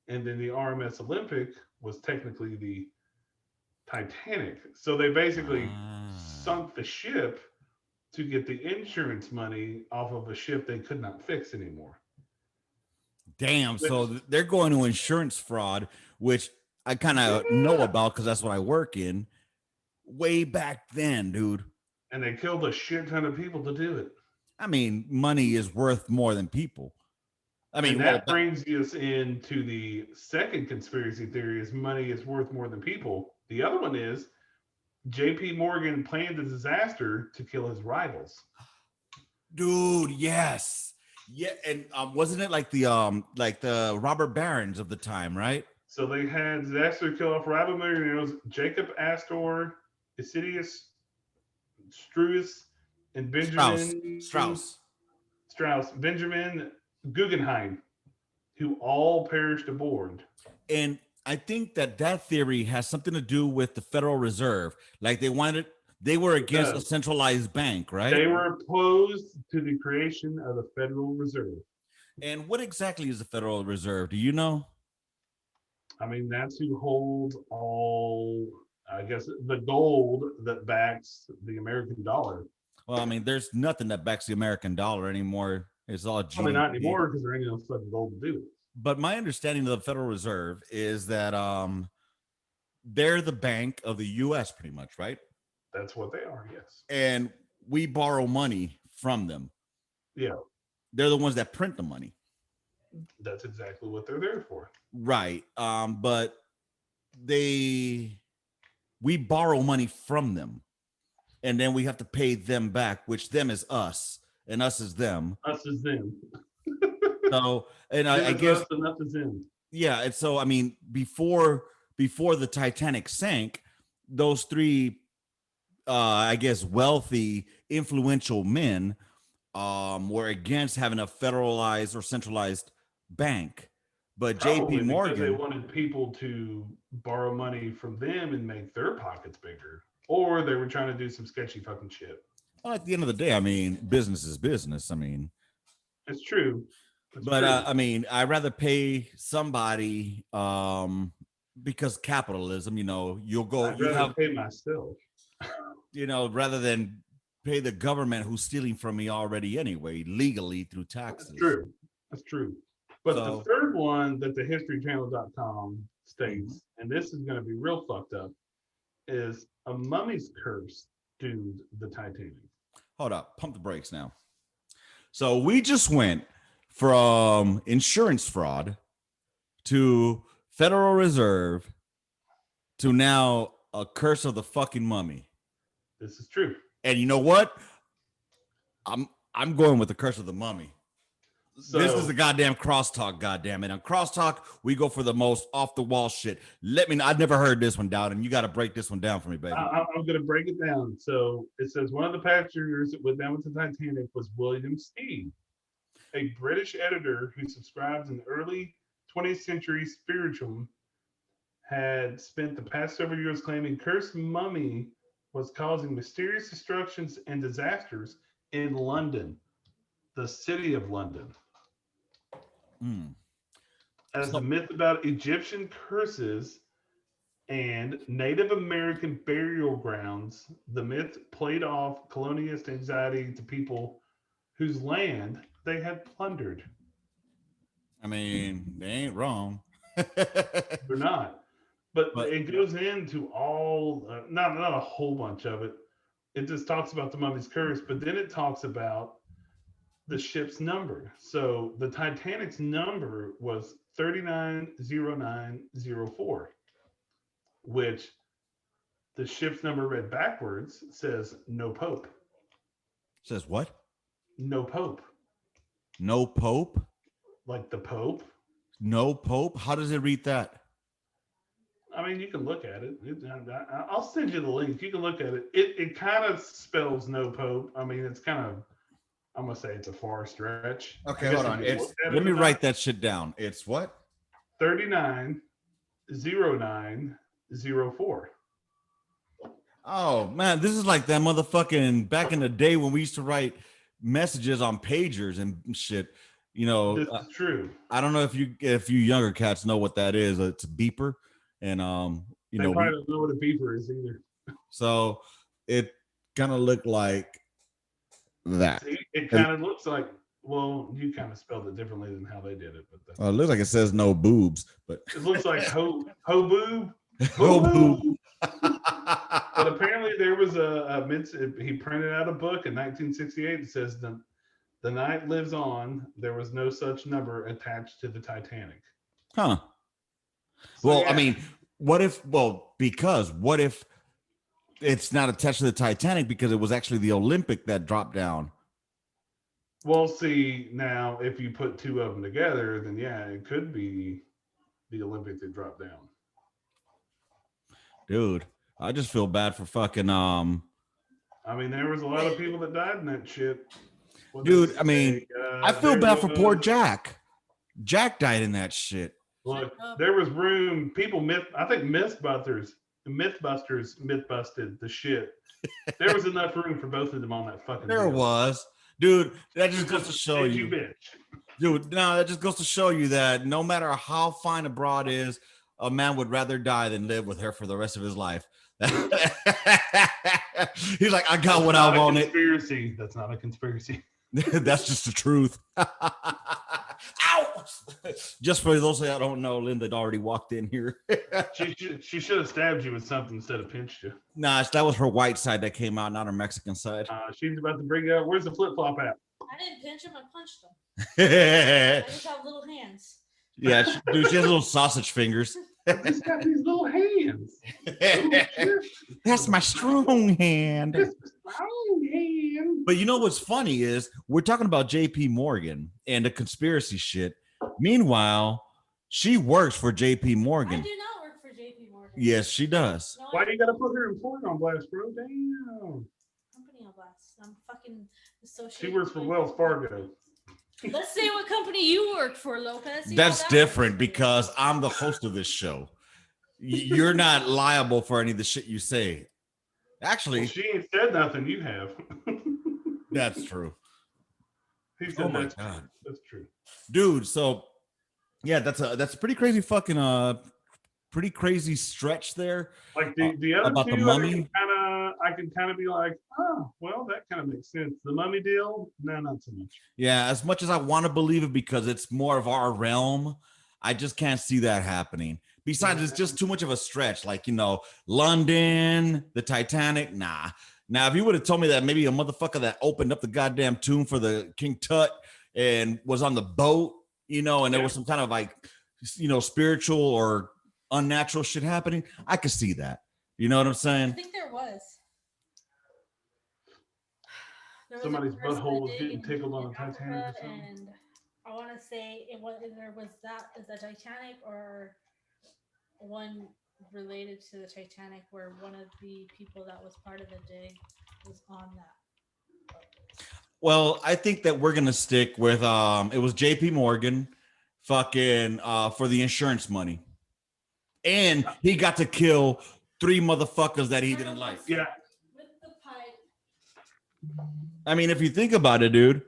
and then the RMS Olympic was technically the Titanic. So they basically Ah. sunk the ship to get the insurance money off of a ship they could not fix anymore. Damn. So Which, they're going to insurance fraud, which I kind of know yeah. about because that's what I work in. Way back then, dude. And they killed a shit ton of people to do it. I mean, money is worth more than people. I And mean, well, that brings us into the second conspiracy theory is money is worth more than people. The other one is JP Morgan planned a disaster to kill his rivals. dude, yes. Yeah, and wasn't it like the Robber Barons of the time, right? So they had disaster to kill off rival millionaires Jacob Astor, Isidius Struess, and Strauss. Benjamin Strauss. Strauss, Benjamin Guggenheim, who all perished aboard. And I think that theory has something to do with the Federal Reserve. Like they were It against a does. centralized bank, right? They were opposed to the creation of the Federal Reserve. And what exactly is the Federal Reserve? Do you know? I mean, that's who holds all, I guess, the gold that backs the American dollar. Well, I mean, there's nothing that backs the American dollar anymore. It's all Probably not GDP. anymore because there ain't enough fucking gold to do it. But my understanding of the Federal Reserve is that they're the bank of the US pretty much, right? That's what they are, yes. And we borrow money from them. Yeah, They're the ones that print the money. that's exactly what they're there for. Right. But we borrow money from them and then we have to pay them back, which them is us and us is them. Us is them. So, and Them I is guess, us and us is them. yeah. And so, I mean, before the Titanic sank, those three, I guess, wealthy, influential men were against having a federalized or centralized bank. But JP Probably because they Morgan, wanted people to borrow money from them and make their pockets bigger. Or they were trying to do some sketchy fucking shit. well, at the end of the day, I mean, business is business. I mean, It's true. It's but true. I mean, I'd rather pay somebody because capitalism, I'd rather pay myself. rather than pay the government who's stealing from me already anyway, legally through That's taxes. true. That's true. But the So, third one that the historychannel.com mhm. states, and this is going to be real fucked up, is a mummy's curse doomed the Titanic. Hold up, pump the brakes now. So we just went from insurance fraud to Federal Reserve to now a curse of the fucking mummy. This is true. And you know what? I'm going with the curse of the mummy. This is So the goddamn crosstalk, goddamn it. On crosstalk, we go for the most off the wall shit. I've never heard this one, Dowden. You got to break this one down for me, baby. I'm going to break it down. So it says one of the passengers that went down with the Titanic was William Stead, a British editor who subscribed in the early 20th century spiritualism, had spent the past several years claiming cursed mummy was causing mysterious destructions and disasters in London, the city of London. Mm. As the So, myth about Egyptian curses and Native American burial grounds, the myth played off colonialist anxiety to people whose land they had plundered. I mean, they ain't wrong. They're not. But But it goes into all, not a whole bunch of it. It just talks about the mummy's curse, but then it talks about the ship's number. So the Titanic's number was 390904, which the ship's number read backwards says no pope. says what? No pope. No pope? Like the pope, No Pope. How does it read that? I mean, you can look at it. I'll send you the link. You can look at it. It kind of spells no Pope. I mean, it's kind of, I'm gonna say it's a far stretch. Okay, hold on. Let me write that shit down. It's what? 390904. Oh man, this is like that motherfucking back in the day when we used to write messages on pagers and shit. You know, This is true. I don't know if you younger cats know what that is. It's a beeper, and you They know, probably don't know what a beeper is either. so it kind of looked like that. See, it kind of looks like. Well, you kind of spelled it differently than how they did it, but It looks like it says no boobs, but it looks like ho boob. no boob. But apparently there was he printed out a book in 1968 that says the night lives on. There was no such number attached to the Titanic. Huh. So, Well, yeah. I mean, what if it's not attached to the Titanic because it was actually the Olympic that dropped down? Well, see, now if you put two of them together, then yeah, it could be the Olympic that dropped down. Dude, I just feel bad for fucking I mean, there was a lot of people that died in that shit. Dude, I mean, I feel bad for poor Jack. Jack died in that shit. Look, there was room. I think Mythbusters myth-busted the shit. There was enough room for both of them on that fucking There deal. was. Dude, that just goes to show you. Bitch. Dude, no, that just goes to show you that no matter how fine a broad is, a man would rather die than live with her for the rest of his life. He's like, I got what I wanted. Conspiracy. That's not a conspiracy. That's just the truth. Ow! Just for those that don't know, Linda already walked in here. She should have stabbed you with something instead of pinched you. Nah, that was her white side that came out, not her Mexican side. She's about to bring out. Where's the flip flop at? I didn't pinch him. I punched him. I I just have little hands. Yeah, dude, she has little sausage fingers. He's got these little hands. That's my strong hand. Strong hand. But you know what's funny is we're talking about JP Morgan and the conspiracy shit. Meanwhile, she works for JP I Morgan. do not work for JP Morgan. Yes, she does. No, Why you gotta put her employment on blast, bro? Damn. company on blast. I'm fucking associated. She works for with- Wells Fargo. Let's say what company you work for, Lopez. See how That's that different works. because I'm the host of this show. You're not liable for any of the shit you say. Actually, Well, she ain't said nothing. You have. that's true. He said Oh my that's, God. that's true. Dude, so yeah, that's a pretty crazy fucking pretty crazy stretch there. Like the other About two, the Mummy? I can kind of be like, oh, well, that kind of makes sense. The Mummy deal, no, not so much. Yeah, as much as I want to believe it because it's more of our realm, I just can't see that happening. Besides, it's just too much of a stretch. Like, you know, London, the Titanic, nah. Now, if you would have told me that maybe a motherfucker that opened up the goddamn tomb for the King Tut and was on the boat, you know, and there was some kind of like, you know, spiritual or unnatural shit happening, I could see that. You know what I'm I saying? think there was. There was a Somebody's person butthole was that getting did tickled on in the Titanic or Africa, something. and I want to say it was either was that is the Titanic or one related to the Titanic where one of the people that was part of the dig was on that. Well, I think that we're gonna stick with it was JP Morgan fucking for the insurance money. And he got to kill 3 motherfuckers that he didn't like. Yeah, With the pipe. I mean, if you think about it, dude,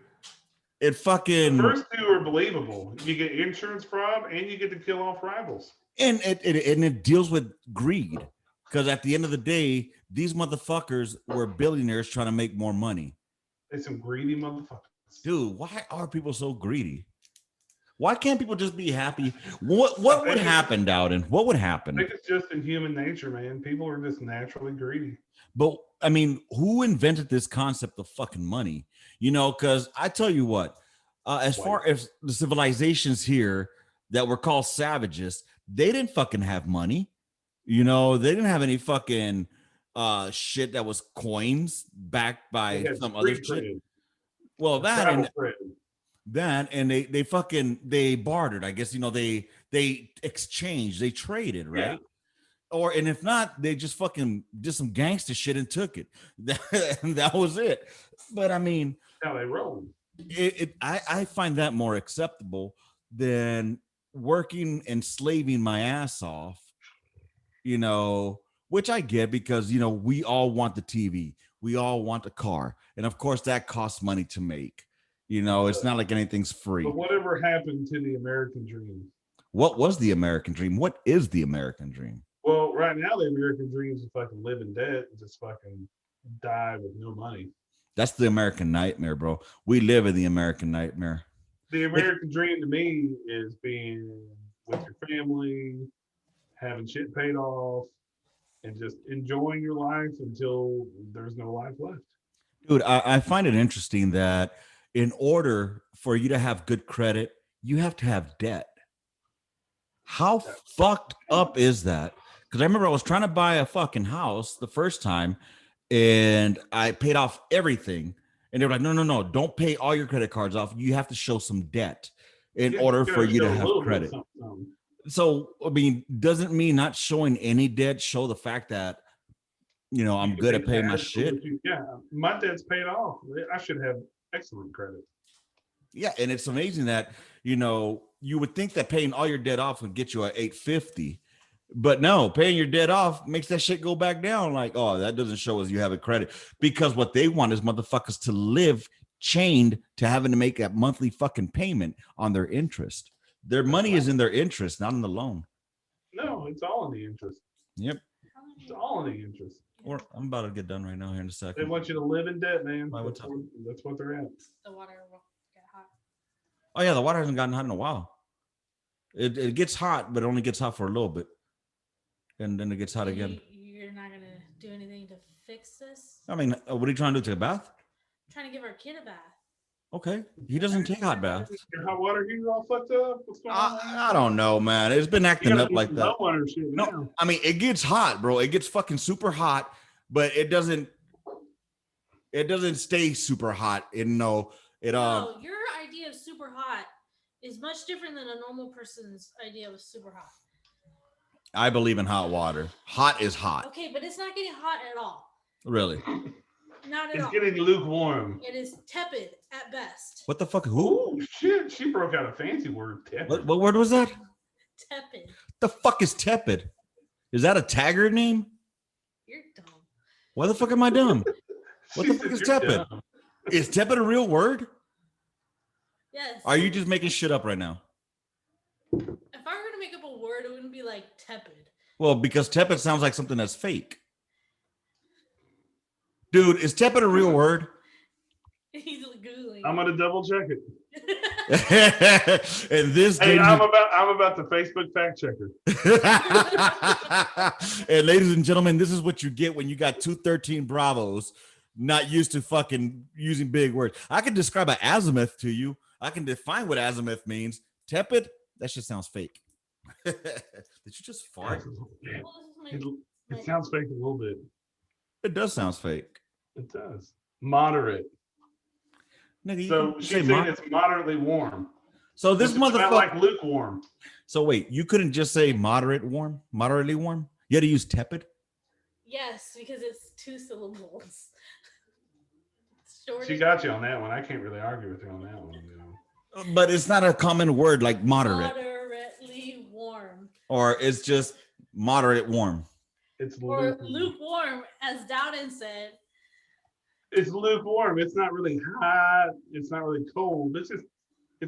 it the fucking first two are believable. You get insurance fraud and you get to kill off rivals. and it deals with greed. Because at the end of the day, these motherfuckers were billionaires trying to make more money. They some greedy motherfuckers. Dude, why are people so greedy? Why can't people just be happy? What would happen, Dowden? What would I happen? think it's just in human nature, man. People are just naturally greedy. But I mean, who invented this concept of fucking money? You know, because I tell you what, as far as the civilizations here that were called savages, they didn't fucking have money. You know, they didn't have any fucking shit that was coins backed by They had some other street shit. cred, Well, that travel and cred. That and they bartered. I guess they exchanged, they traded, right? Yeah. Or and if not, they just fucking did some gangster shit and took it. That was it. But I mean, How they roll. I find that more acceptable than working and slaving my ass off, which I get because we all want the TV, we all want a car, and of course that costs money to make. It's not like anything's free. But whatever happened to the American dream? What was the American dream? What is the American dream? Well, right now the American dream is to fucking live in debt and just fucking die with no money. That's the American nightmare, bro. We live in the American nightmare. The American dream to me is being with your family, having shit paid off, and just enjoying your life until there's no life left. Dude, I find it interesting that in order for you to have good credit, you have to have debt. How fucked up is that? Because I remember I was trying to buy a fucking house the first time and I paid off everything. And they were like, no, don't pay all your credit cards off. You have to show some debt in order for you to have credit. So, I mean, doesn't me not showing any debt show the fact that, I'm good at paying my shit? Yeah, my debt's paid off. I should have excellent credit. Yeah, and it's amazing that, you would think that paying all your debt off would get you an 850. But no, paying your debt off makes that shit go back down. Like, oh, that doesn't show us you have a credit, because what they want is motherfuckers to live chained to having to make that monthly fucking payment on their interest. Their money is in their interest, not in the loan. No, it's all in the interest. Yep. It's all in the interest. Or I'm about to get done right now here in a second. They want you to live in debt, man. Why, That's what they're at. The water will get hot. Oh yeah, the water hasn't gotten hot in a while. It gets hot, but it only gets hot for a little bit. And then it gets hot again. You're not going to do anything to fix this? I mean, what are you trying to do? Take a bath? I'm trying to give our kid a bath. Okay. He doesn't take hot baths. Your hot water heater's all fucked up? What's going on? I don't know, man. It's been acting up like that. Shit no, now. I mean, it gets hot, bro. It gets fucking super hot, but it doesn't stay super hot. No, your idea of super hot is much different than a normal person's idea of super hot. I believe in hot water. Hot is hot. Okay, but it's not getting hot at all. Really? Not at all. It's getting lukewarm. It is tepid at best. What the fuck? Who? Oh shit! She broke out a fancy word. Tepid. What word was that? Tepid. The fuck is tepid? Is that a Taggart name? You're dumb. Why the fuck am I dumb? What the fuck is tepid? Dumb. Is tepid a real word? Yes. Are you just making shit up right now? If I were to make up a word, it wouldn't be like tepid. Well, because tepid sounds like something that's fake. Dude, is tepid a real word? He's Googling. I'm gonna double check it. And this Hey, I'm about the Facebook fact checker. And ladies and gentlemen, this is what you get when you got 213 Bravos not used to fucking using big words. I can describe an azimuth to you. I can define what azimuth means. Tepid, that shit sounds fake. Did you just fart? It sounds fake a little bit. It does sound fake. It does. Moderate. Nigga, So she's saying it's moderately warm. So this It's not motherfucker. like lukewarm. So wait, you couldn't just say moderately warm? You had to use tepid? Yes, because it's 2 syllables. She got you on that one. I can't really argue with her on that one. But it's not a common word like moderate. Moderately warm. Or it's just moderate warm. It's Or lukewarm, as Dowden said. It's lukewarm. It's not really hot. It's not really cold. It's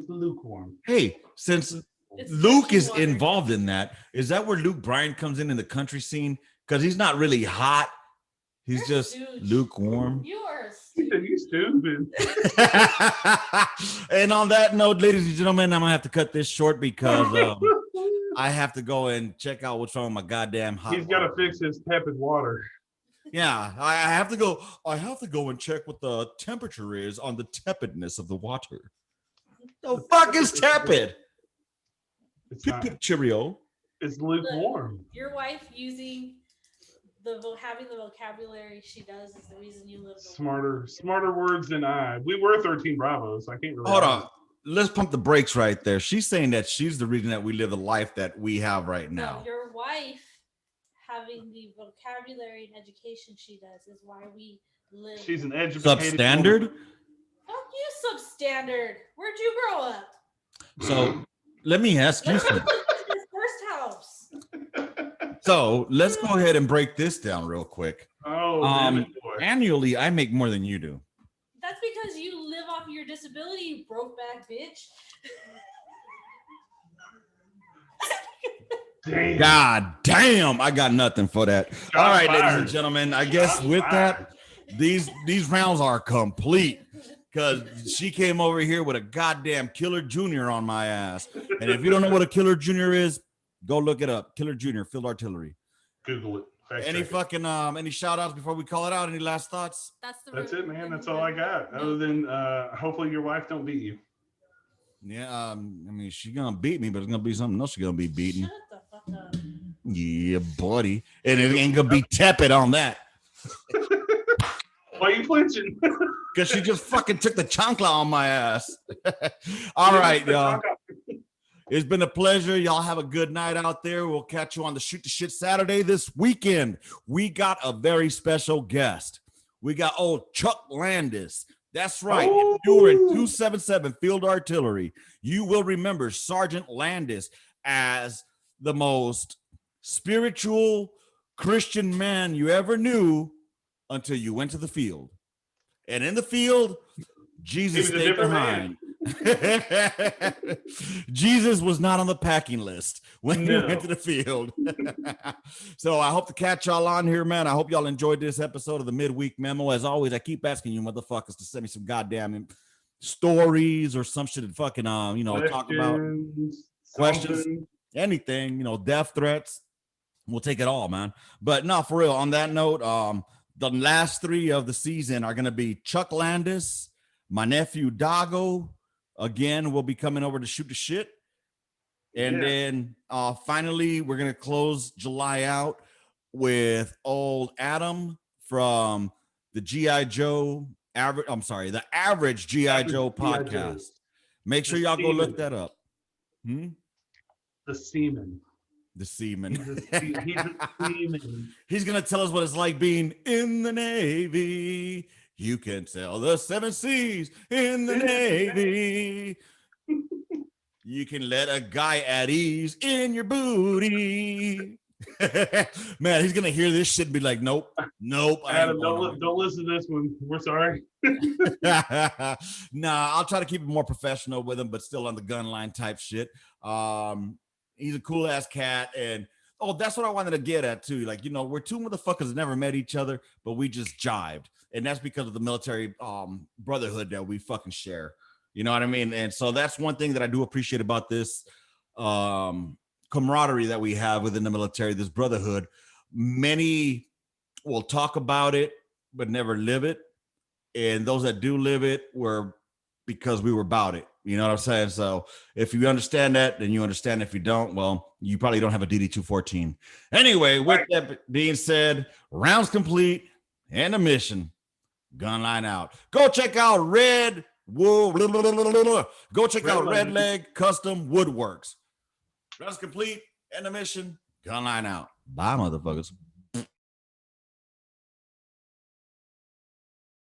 lukewarm. Hey, since It's Luke is water. involved in that, is that where Luke Bryan comes in the country scene? Because he's not really hot. He's You're just stooge. lukewarm. You are You stupid. And on that note, ladies and gentlemen, I'm going to have to cut this short because I have to go and check out what's wrong with my goddamn hot He's got to water. fix his tepid water. Yeah, I have to go. I have to go and check what the temperature is on the tepidness of the water. The fuck is tepid? It's Pip not. pip cheerio. It's lukewarm. Your wife using having the vocabulary she does is the reason you live. Smarter words than I. We were 13 Bravos. I can't really. Hold on. let's pump the brakes right there. She's saying that she's the reason that we live the life that we have right now. No, your wife having the vocabulary and education she does is why we live. She's an educated Substandard. Fuck you, substandard. Where'd you grow up? So let me ask you Let's go something. to this first house. So let's go ahead and break this down real quick. Oh, damn it, boy. Annually, I make more than you do. That's because you live off of your disability, you broke back bitch. Damn. God damn, I got nothing for that. All right, ladies and fired. gentlemen, I guess with that, these rounds are complete because she came over here with a goddamn Killer Junior on my ass. And if you don't know what a Killer Junior is, go look it up. Killer Junior, Field Artillery. Google it. Fact Any check it. fucking any shout outs before we call it out? Any last thoughts? That's it, man. That's all I got. Other than hopefully your wife don't beat you. Yeah, I mean, she's gonna beat me, but it's gonna be something else she's gonna be beating. Shut the fuck up. Yeah, buddy. And it ain't gonna be tepid on that. Why are you flinching? Because she just fucking took the chancla on my ass. All right, y'all. It's been a pleasure. Y'all have a good night out there. We'll catch you on the Shoot the Shit Saturday this weekend. We got a very special guest. We got old Chuck Landis. That's right. If you were in 277 Field Artillery, you will remember Sergeant Landis as the most spiritual Christian man you ever knew until you went to the field. And in the field, Jesus stayed behind. Jesus was not on the packing list when you went to the field. So I hope to catch y'all on here, man. I hope y'all enjoyed this episode of the Midweek Memo. As always, I keep asking you motherfuckers to send me some goddamn stories or some shit to fucking talk about questions, anything, death threats. We'll take it all, man. But no, for real, on that note, the last 3 of the season are going to be Chuck Landis, my nephew Dago. Again, we'll be coming over to Shoot the Shit. And then finally, we're going to close July out with old Adam from the G.I. Joe the Average G.I. Joe podcast. Make sure y'all go look that up. The Seaman. The Seaman. He's a seaman. He's going to tell us what it's like being in the Navy. You can sail the 7 seas in the Navy. You can let a guy at ease in your booty. Man, he's gonna hear this shit and be like, nope. Adam, don't listen to this one. We're sorry. Nah, I'll try to keep it more professional with him, but still on the gunline type shit. He's a cool ass cat, and that's what I wanted to get at too. Like, we're 2 motherfuckers that never met each other, but we just jived. And that's because of the military brotherhood that we fucking share. You know what I mean? And so that's one thing that I do appreciate about this camaraderie that we have within the military, this brotherhood. Many will talk about it, but never live it. And those that do live it were because we were about it. You know what I'm saying? So if you understand that, then you understand. If you don't, well, you probably don't have a DD-214. Anyway, with that being said, rounds complete and a mission. Gunline out. Go check out Red Leg Custom Woodworks. Rounds complete and a mission. Gunline out. Bye, motherfuckers.